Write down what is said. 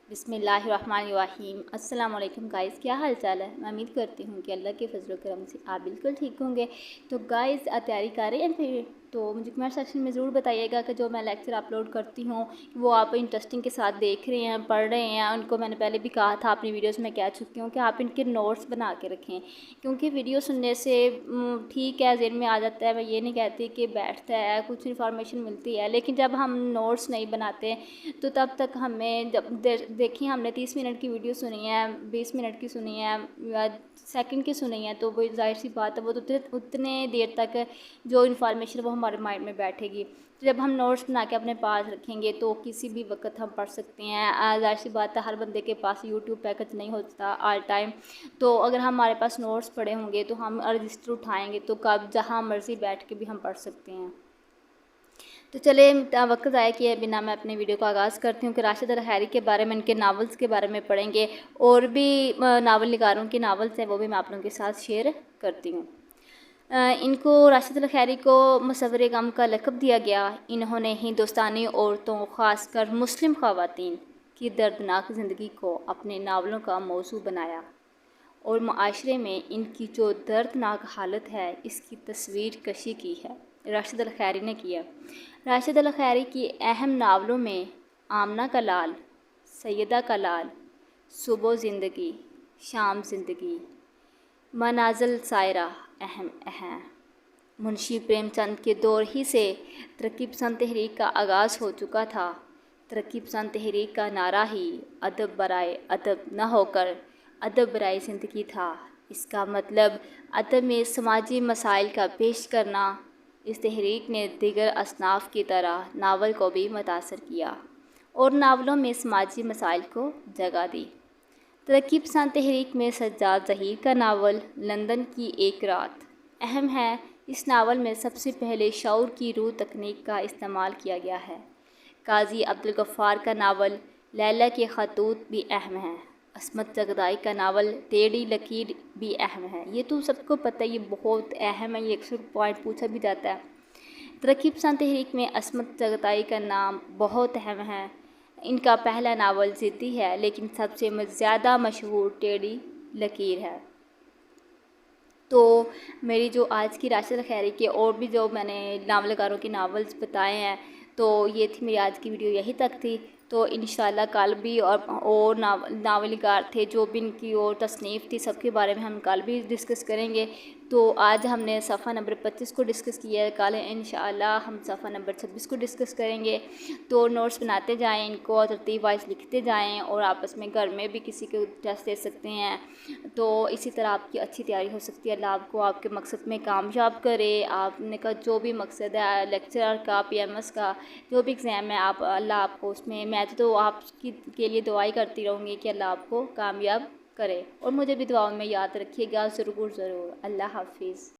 बिस्मिल्लाहिर्रहमानिर्रहीम। अस्सलाम वालेकुम गाइज़, क्या हाल चाल है। मैं उम्मीद करती हूँ कि अल्लाह के फजल करम से आप बिल्कुल ठीक होंगे। तो गाइज़ तैयारी कर रहे हैं फिर तो मुझे कमेंट सेक्शन में ज़रूर बताइएगा कि जो मैं लेक्चर अपलोड करती हूँ वो आप इंटरेस्टिंग के साथ देख रहे हैं, पढ़ रहे हैं। उनको मैंने पहले भी कहा था, अपनी वीडियोस में कह चुकी हूँ कि आप इनके नोट्स बना के रखें, क्योंकि वीडियो सुनने से ठीक है ज़हन में आ जाता है। मैं ये नहीं कहती कि बैठता है, कुछ इन्फॉर्मेशन मिलती है, लेकिन जब हम नोट्स नहीं बनाते तो तब तक हमें जब देखिए हमने 30 मिनट की वीडियो सुनी है, 20 मिनट की सुनी है या सेकंड की सुनी है, तो वो ज़ाहिर सी बात है वो तो उतने देर तक जो इन्फॉर्मेशन वो हमारे माइंड में बैठेगी। तो जब हम नोट्स बना के अपने पास रखेंगे तो किसी भी वक्त हम पढ़ सकते हैं। ज़ाहिर सी बात है हर बंदे के पास यूट्यूब पैकेज नहीं होता ऑल टाइम, तो अगर हमारे पास नोट्स पड़े होंगे तो हम रजिस्टर उठाएँगे तो कब जहाँ मर्ज़ी बैठ के भी हम पढ़ सकते हैं। तो चले वक्त ज़ाया किए बिना मैं अपनी वीडियो को आगाज़ करती हूँ कि राशिद अल खैरी के बारे में, इनके नावल्स के बारे में पढ़ेंगे और भी नावल निगारों के नावल्स हैं वो भी मैं आप लोगों के साथ शेयर करती हूँ। इनको राशिद अल खैरी को मुसव्विर गम का लक़ब दिया गया। इन्होंने हिंदुस्तानी औरतों ख़ासकर मुस्लिम ख़वातीन की दर्दनाक ज़िंदगी को अपने नावलों का मौजू बनाया और माशरे में इनकी जो दर्दनाक हालत है इसकी तस्वीर कशी की है राशिद अल खैरी ने किया। राशिद अल खैरी की अहम नावलों में आमना का लाल, सैयदा का लाल, सुबह ज़िंदगी, शाम ज़िंदगी, मनाज़िल सायरा अहम हैं। मुंशी प्रेमचंद के दौर ही से तरक्की पसंद तहरीक का आगाज़ हो चुका था। तरक्की पसंद तहरीक का नारा ही अदब बराए अदब न होकर अदब बराए ज़िंदगी था। इसका मतलब अदब में समाजी मसाइल का पेश करना। इस तहरीक ने दीगर असनाफ़ की तरह नावल को भी मुतासर किया और नावलों में समाजी मसाइल को जगह दी। तरक्की पसंद तहरीक में सज्जाद ज़हीर का नावल लंदन की एक रात अहम है। इस नावल में सबसे पहले शऊर की रूह तकनीक का इस्तेमाल किया गया है। काजी अब्दुल गफ़्फ़ार का नावल लैला के खतूत भी अहम है। अस्मत जगदाई का नावल टेढ़ी लकीर भी अहम है। ये तो सबको पता है, ये बहुत अहम है, ये अक्सर पॉइंट पूछा भी जाता है। तरक्की पसंद तहरीक में अस्मत जगदाई का नाम बहुत अहम है। इनका पहला नावल ज़िद्दी है, लेकिन सबसे ज़्यादा मशहूर टेढ़ी लकीर है। तो मेरी जो आज की राशिद अल खैरी के और भी जो मैंने नावलकारों के नावल्स बताए हैं, तो ये थी मेरी आज की वीडियो, यही तक थी। तो इंशाल्लाह कल भी और नावलिकार थे जो भी इनकी और तसनीफ़ थी, सबके बारे में हम कल भी डिस्कस करेंगे। तो आज हमने सफ़ा नंबर 25 को डिस्कस किया है, कल इंशाल्लाह हम सफ़ा नंबर 26 को डिस्कस करेंगे। तो नोट्स बनाते जाएं, इनको और तरतीब वाइज लिखते जाएं और आपस में घर में भी किसी को टेस्ट दे सकते हैं। तो इसी तरह आपकी अच्छी तैयारी हो सकती है। अल्लाह आपको आपके मकसद में कामयाब करे। आपने का जो भी मकसद है लेक्चरर का, PMS का, जो भी एग्ज़ाम है, आप अल्लाह आपको उसमें, मैं तो आपकी के लिए दुआई करती रहूँगी कि अल्लाह आपको कामयाब करे और मुझे भी दुआओं में याद रखिएगा ज़रूर ज़रूर। अल्लाह हाफिज़।